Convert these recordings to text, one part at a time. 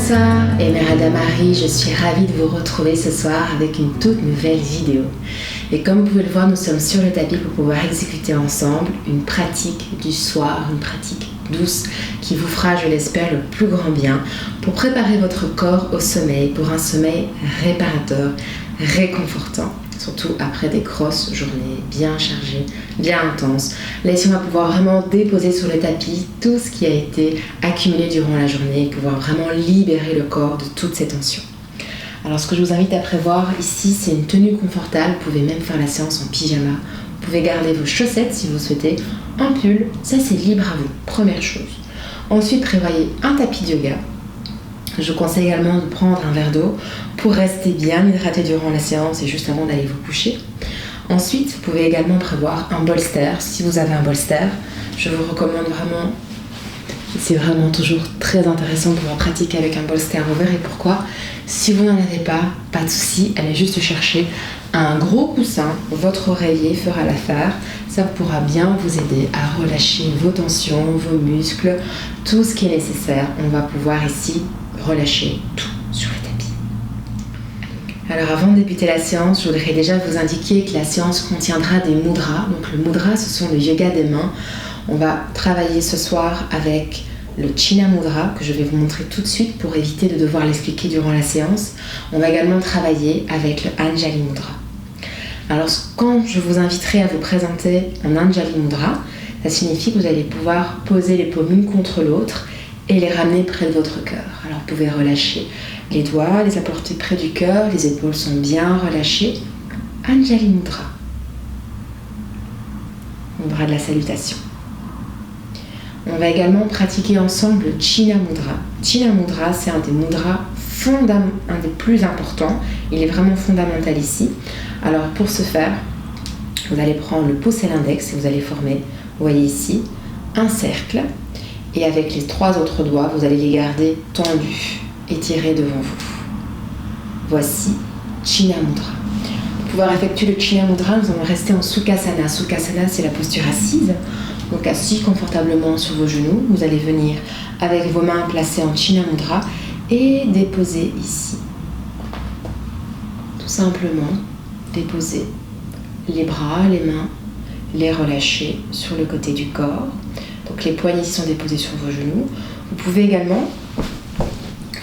Bonsoir, Emeralda Marie, je suis ravie de vous retrouver ce soir avec une toute nouvelle vidéo. Et comme vous pouvez le voir, nous sommes sur le tapis pour pouvoir exécuter ensemble une pratique du soir, une pratique douce qui vous fera, je l'espère, le plus grand bien pour préparer votre corps au sommeil, pour un sommeil réparateur, réconfortant. Surtout après des grosses journées bien chargées, bien intenses. Là ici on va pouvoir vraiment déposer sur le tapis tout ce qui a été accumulé durant la journée et pouvoir vraiment libérer le corps de toutes ces tensions. Alors ce que je vous invite à prévoir ici, c'est une tenue confortable. Vous pouvez même faire la séance en pyjama. Vous pouvez garder vos chaussettes si vous souhaitez, un pull, ça c'est libre à vous, première chose. Ensuite prévoyez un tapis de yoga. Je vous conseille également de prendre un verre d'eau pour rester bien hydraté durant la séance et juste avant d'aller vous coucher. Ensuite, vous pouvez également prévoir un bolster. Si vous avez un bolster, je vous recommande vraiment, c'est vraiment toujours très intéressant de pouvoir pratiquer avec un bolster. Vous verrez pourquoi. Si vous n'en avez pas de souci, allez juste chercher un gros coussin. Votre oreiller fera l'affaire. Ça pourra bien vous aider à relâcher vos tensions, vos muscles, tout ce qui est nécessaire. On va pouvoir ici relâcher tout sur le tapis. Alors avant de débuter la séance, je voudrais déjà vous indiquer que la séance contiendra des mudras. Donc le mudra, ce sont le yoga des mains. On va travailler ce soir avec le China Mudra que je vais vous montrer tout de suite pour éviter de devoir l'expliquer durant la séance. On va également travailler avec le Anjali Mudra. Alors quand je vous inviterai à vous présenter en Anjali Mudra, ça signifie que vous allez pouvoir poser les paumes l'une contre l'autre et les ramener près de votre cœur. Alors vous pouvez relâcher les doigts, les apporter près du cœur, les épaules sont bien relâchées. Anjali Mudra. Mudra de la salutation. On va également pratiquer ensemble le China Mudra. China Mudra, c'est un des mudras un des plus importants. Il est vraiment fondamental ici. Alors pour ce faire, vous allez prendre le pouce et l'index et vous allez former, vous voyez ici, un cercle. Et avec les 3 autres doigts, vous allez les garder tendus, étirés devant vous. Voici China Mudra. Pour pouvoir effectuer le China Mudra, nous allons rester en Sukhasana. Sukhasana, c'est la posture assise. Donc assis confortablement sur vos genoux, vous allez venir avec vos mains placées en China Mudra et déposer ici. Tout simplement, déposer les bras, les mains, les relâcher sur le côté du corps. Donc les poignets sont déposés sur vos genoux. Vous pouvez également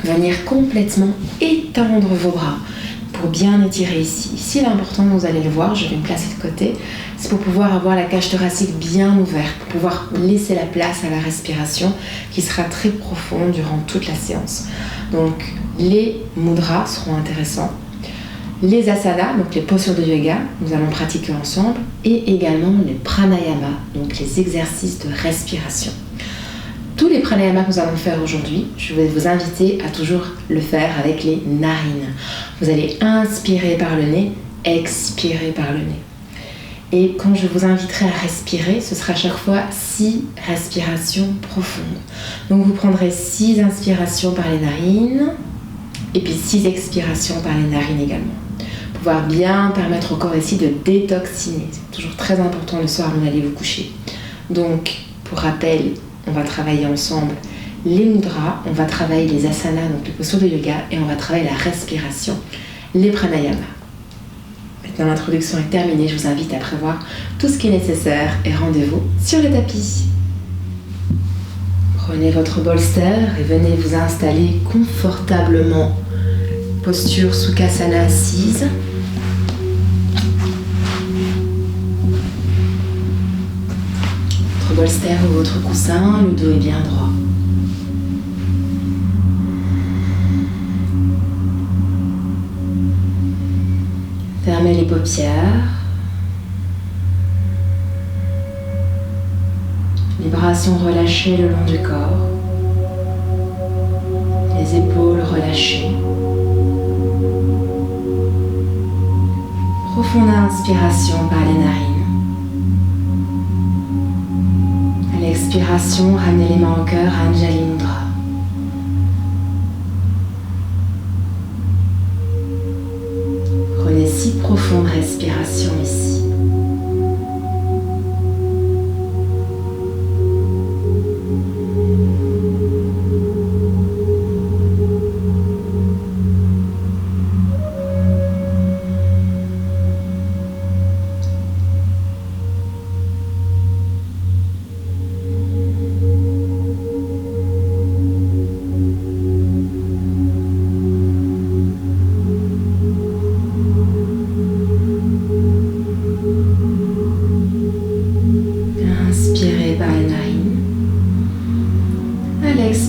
venir complètement étendre vos bras pour bien étirer ici. Ici, l'important, vous allez le voir, je vais me placer de côté, c'est pour pouvoir avoir la cage thoracique bien ouverte, pour pouvoir laisser la place à la respiration qui sera très profonde durant toute la séance. Donc les mudras seront intéressants. Les asanas, donc les postures de yoga, nous allons pratiquer ensemble, et également les pranayama, donc les exercices de respiration. Tous les pranayamas que nous allons faire aujourd'hui, je vais vous inviter à toujours le faire avec les narines. Vous allez inspirer par le nez, expirer par le nez. Et quand je vous inviterai à respirer, ce sera à chaque fois 6 respirations profondes. Donc vous prendrez 6 inspirations par les narines, et puis 6 expirations par les narines également. Pouvoir bien permettre au corps ici de détoxiner. C'est toujours très important le soir avant d'aller vous coucher. Donc, pour rappel, on va travailler ensemble les mudras, on va travailler les asanas, donc les postures de yoga, et on va travailler la respiration, les pranayamas. Maintenant, l'introduction est terminée. Je vous invite à prévoir tout ce qui est nécessaire et rendez-vous sur le tapis. Prenez votre bolster et venez vous installer confortablement. Posture Sukhasana assise. Votre bolster ou votre coussin, le dos est bien droit. Fermez les paupières. Les bras sont relâchés le long du corps. Les épaules relâchées. Profonde inspiration par les narines. À l'expiration, ramenez les mains au cœur, Anjali Mudra. Prenez 6 profondes respirations ici.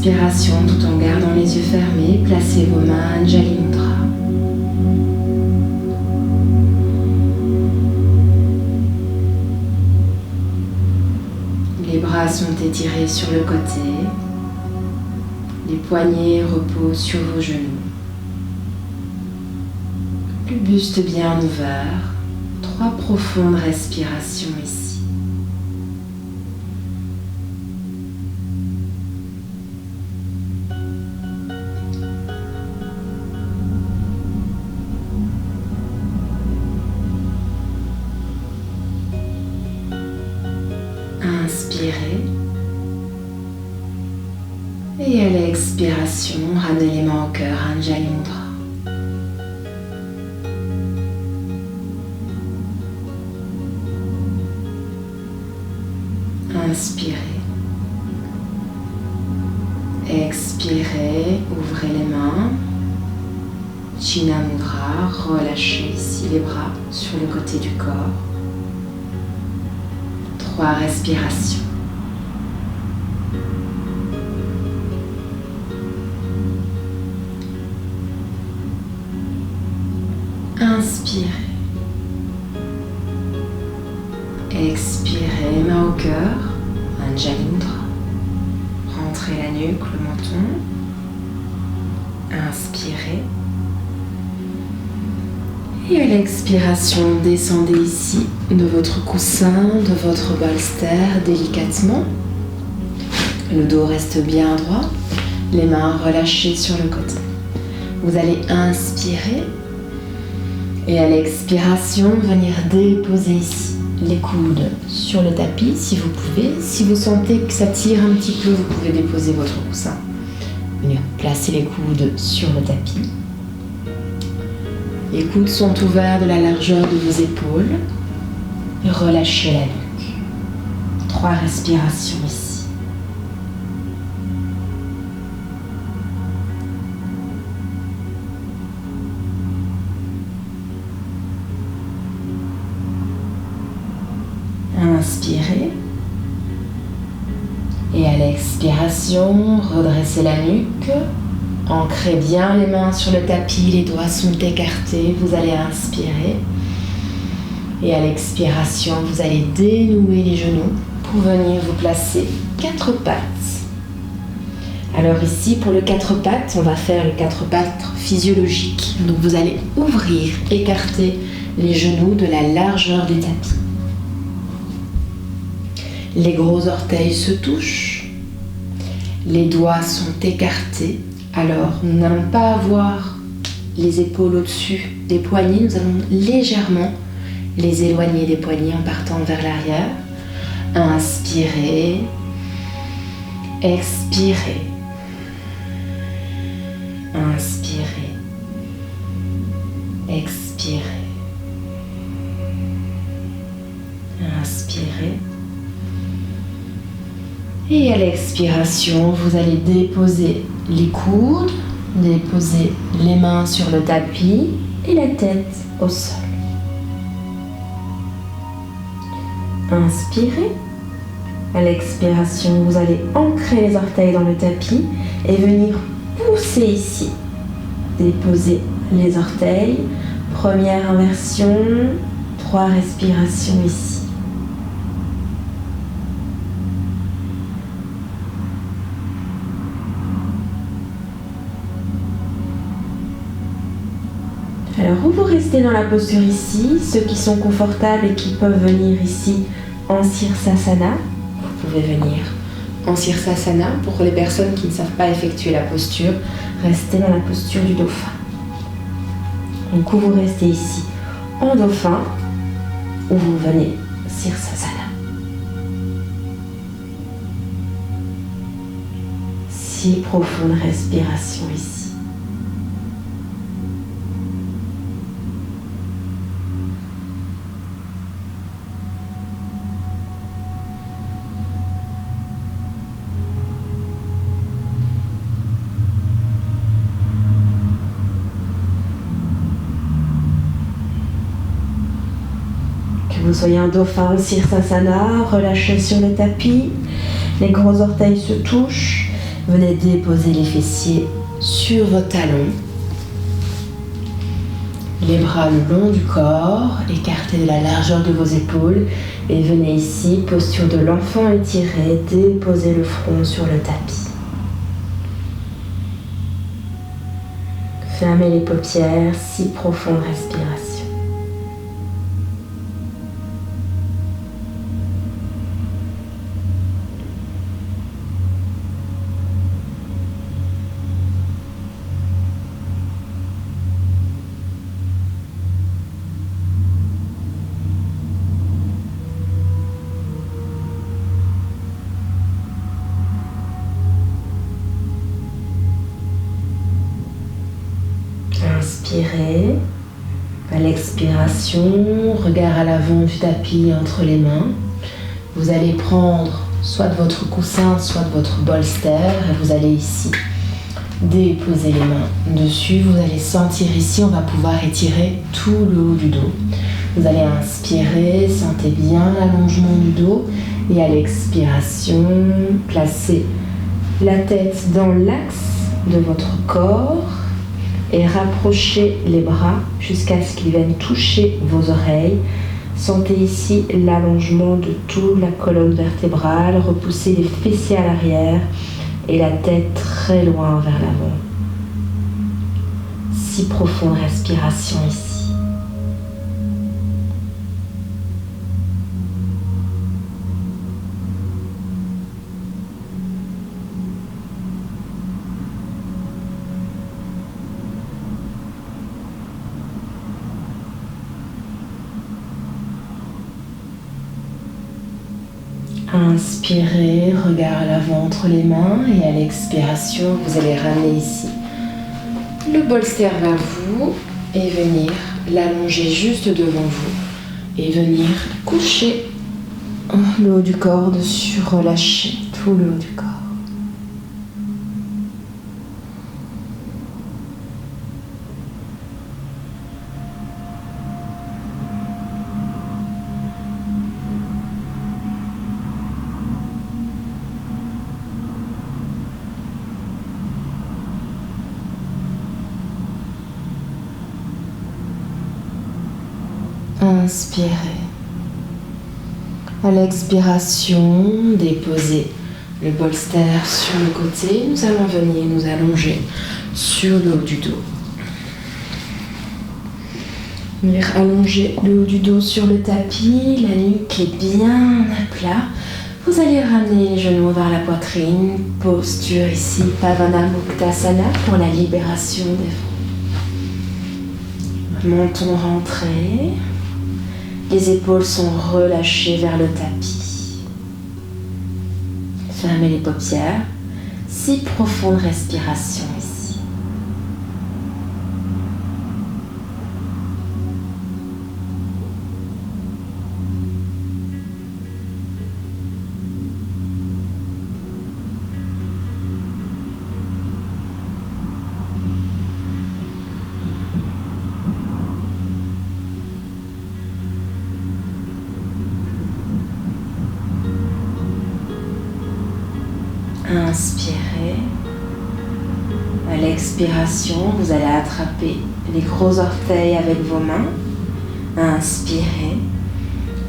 inspiration, tout en gardant les yeux fermés, placez vos mains Anjali Mudra. Les bras sont étirés sur le côté. Les poignets reposent sur vos genoux. Le buste bien ouvert. 3 profondes respirations ici. Inspirez. Et à l'expiration, ramenez les mains au cœur, Anjali Mudra. Inspirez. Expirez, ouvrez les mains. China Mudra, relâchez ici les bras sur le côté du corps. 3 respirations. Inspirez. Expirez, main au cœur, Anjali Mudra. Rentrez la nuque, le menton. Inspirez. Et à l'expiration, descendez ici de votre coussin, de votre bolster délicatement. Le dos reste bien droit, les mains relâchées sur le côté. Vous allez inspirer et à l'expiration, venir déposer ici les coudes sur le tapis si vous pouvez. Si vous sentez que ça tire un petit peu, vous pouvez déposer votre coussin. Venir placer les coudes sur le tapis. Les coudes sont ouverts de la largeur de vos épaules. Et relâchez la nuque. 3 respirations ici. Inspirez. Et à l'expiration, redressez la nuque. Ancrez bien les mains sur le tapis, les doigts sont écartés. Vous allez inspirer. Et à l'expiration, vous allez dénouer les genoux pour venir vous placer 4 pattes. Alors ici, pour le 4 pattes, on va faire le 4 pattes physiologique. Donc vous allez ouvrir, écarter les genoux de la largeur du tapis. Les gros orteils se touchent. Les doigts sont écartés. Alors, nous n'allons pas avoir les épaules au-dessus des poignets. Nous allons légèrement les éloigner des poignets en partant vers l'arrière. Inspirez. Expirez. Inspirez. Expirez. Inspirez. Et à l'expiration, vous allez déposer les coudes, déposer les mains sur le tapis et la tête au sol. Inspirez. À l'expiration, vous allez ancrer les orteils dans le tapis et venir pousser ici. Déposer les orteils. Première inversion, 3 respirations ici. Alors, vous restez dans la posture ici. Ceux qui sont confortables et qui peuvent venir ici en Sirsasana, vous pouvez venir en Sirsasana. Pour les personnes qui ne savent pas effectuer la posture, restez dans la posture du dauphin. Donc, vous restez ici en dauphin ou vous venez Sirsasana. 6 profondes respirations ici. Vous soyez un dauphin en Sirsasana, relâchez sur le tapis, les gros orteils se touchent Venez déposer les fessiers sur vos talons. Les bras le long du corps, écartés de la largeur de vos épaules. Et venez ici, posture de l'enfant étiré, déposez le front sur le tapis. Fermez les paupières, 6 profondes respirations. Inspirez. À l'expiration, regard à l'avant du tapis entre les mains. Vous allez prendre soit votre coussin, soit votre bolster et vous allez ici déposer les mains dessus. Vous allez sentir ici, on va pouvoir étirer tout le haut du dos. Vous allez inspirer, sentez bien l'allongement du dos et à l'expiration, placez la tête dans l'axe de votre corps et rapprochez les bras jusqu'à ce qu'ils viennent toucher vos oreilles. Sentez ici l'allongement de toute la colonne vertébrale, repoussez les fessiers à l'arrière et la tête très loin vers l'avant. 6 profondes respirations ici. Inspirez, regard à l'avant entre les mains et à l'expiration, vous allez ramener ici le bolster vers vous et venir l'allonger juste devant vous et venir coucher le haut du corps dessus, relâcher tout le haut du corps. Inspirez. À l'expiration, déposez le bolster sur le côté. Nous allons venir nous allonger sur le haut du dos. Venir allonger le haut du dos sur le tapis, la nuque est bien à plat. Vous allez ramener les genoux vers la poitrine. Posture ici, Pavanamuktasana pour la libération des fronts. Menton rentré. Les épaules sont relâchées vers le tapis. Fermez les paupières. 6 profondes respirations ici. Inspirez. À l'expiration, vous allez attraper les gros orteils avec vos mains. Inspirez.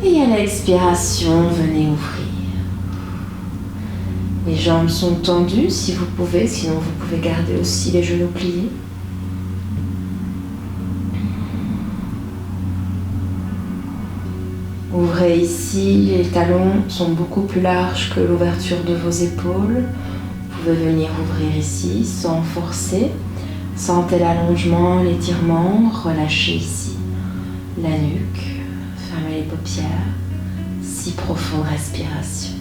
Et à l'expiration, venez ouvrir. Les jambes sont tendues si vous pouvez, sinon vous pouvez garder aussi les genoux pliés. Ouvrez ici, les talons sont beaucoup plus larges que l'ouverture de vos épaules. Vous pouvez venir ouvrir ici sans forcer. Sentez l'allongement, l'étirement, relâchez ici la nuque, fermez les paupières, 6 profondes respirations.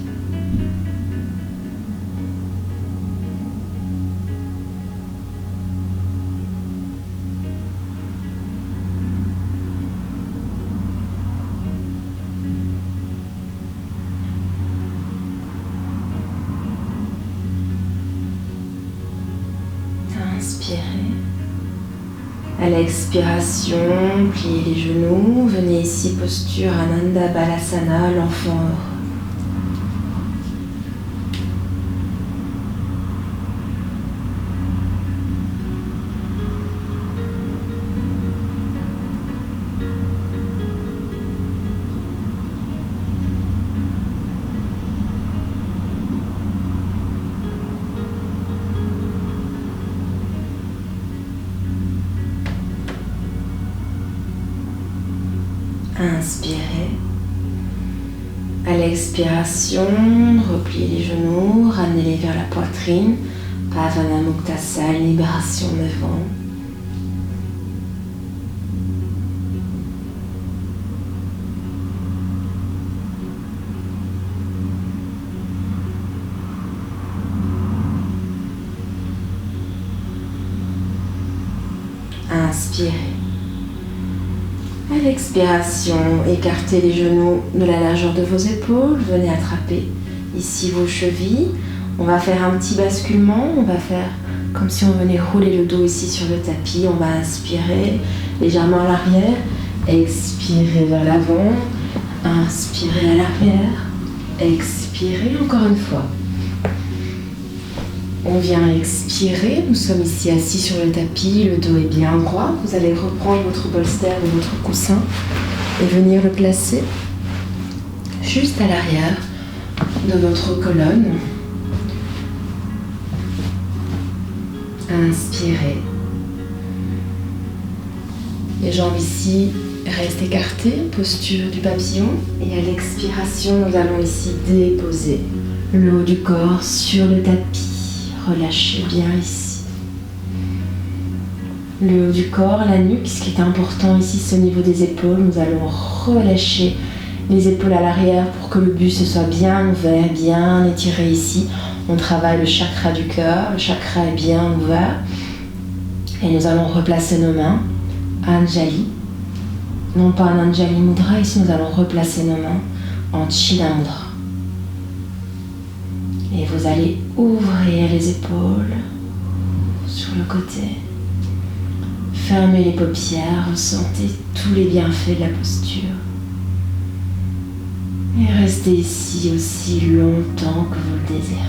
Inspirez. À l'expiration, pliez les genoux. Venez ici, posture Ananda Balasana, l'enfant heureux. Inspirez. À l'expiration, repliez les genoux, ramenez-les vers la poitrine. Pavana Muktasana, libération devant. Inspirez. À l'expiration, écartez les genoux de la largeur de vos épaules. Venez attraper ici vos chevilles. On va faire un petit basculement. On va faire comme si on venait rouler le dos ici sur le tapis. On va inspirer légèrement à l'arrière. Expirez vers l'avant. Inspirez à l'arrière. Expirez encore une fois. On vient expirer, nous sommes ici assis sur le tapis, le dos est bien droit. Vous allez reprendre votre bolster de votre coussin et venir le placer juste à l'arrière de votre colonne. Inspirez. Les jambes ici restent écartées, posture du papillon. Et à l'expiration, nous allons ici déposer le haut du corps sur le tapis. Relâchez bien ici. Le haut du corps, la nuque, ce qui est important ici, c'est au niveau des épaules. Nous allons relâcher les épaules à l'arrière pour que le buste soit bien ouvert, bien étiré ici. On travaille le chakra du cœur, le chakra est bien ouvert. Et nous allons replacer nos mains, Anjali. Non pas un Anjali Mudra, ici nous allons replacer nos mains en China Mudra. Et vous allez ouvrir les épaules sur le côté. Fermez les paupières, ressentez tous les bienfaits de la posture. Et restez ici aussi longtemps que vous le désirez.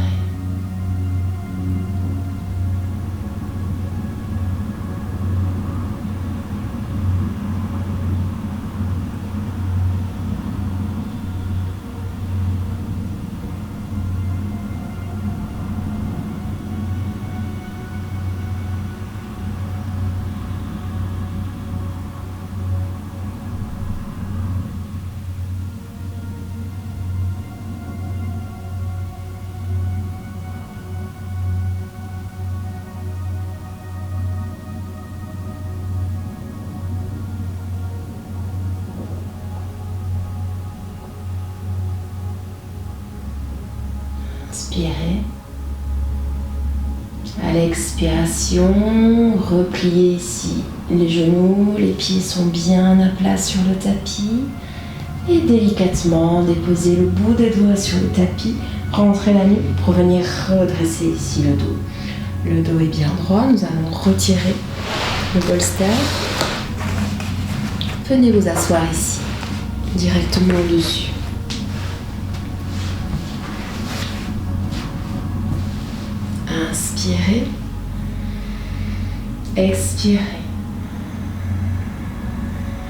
Inspirez. À l'expiration, repliez ici les genoux, les pieds sont bien à plat sur le tapis. Et délicatement, déposez le bout des doigts sur le tapis. Rentrez la nuque pour venir redresser ici le dos. Le dos est bien droit, nous allons retirer le bolster. Venez vous asseoir ici, directement au-dessus. Inspirez, expirez.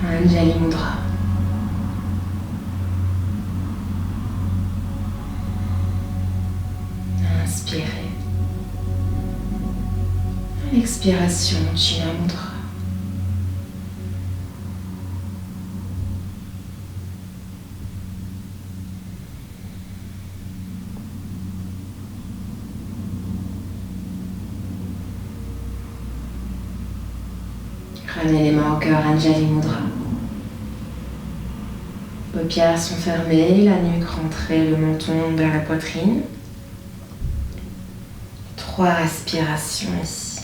Anjali Mudra. Inspirez. À l'expiration, China Mudra. Ramenez les mains au cœur, Anjali Mudra. Paupières sont fermées, la nuque rentrée, le menton vers la poitrine. 3 respirations ici.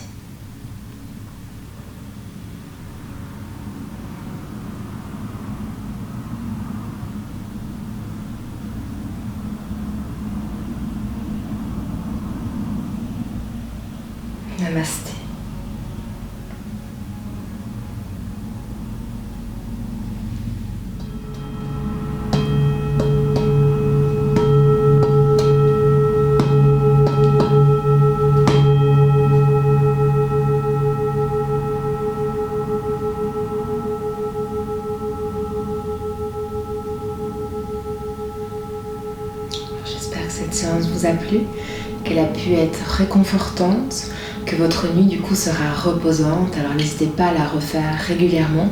Namasté. J'espère que cette séance vous a plu, qu'elle a pu être réconfortante, que votre nuit du coup sera reposante. Alors n'hésitez pas à la refaire régulièrement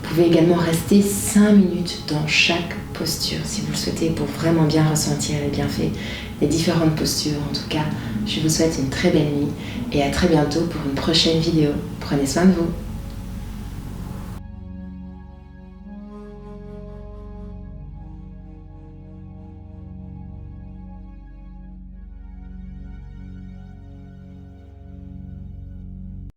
pouvez également rester 5 minutes dans chaque posture si vous le souhaitez pour vraiment bien ressentir les bienfaits des différentes postures. En tout cas, je vous souhaite une très belle nuit et à très bientôt pour une prochaine vidéo. Prenez soin de vous.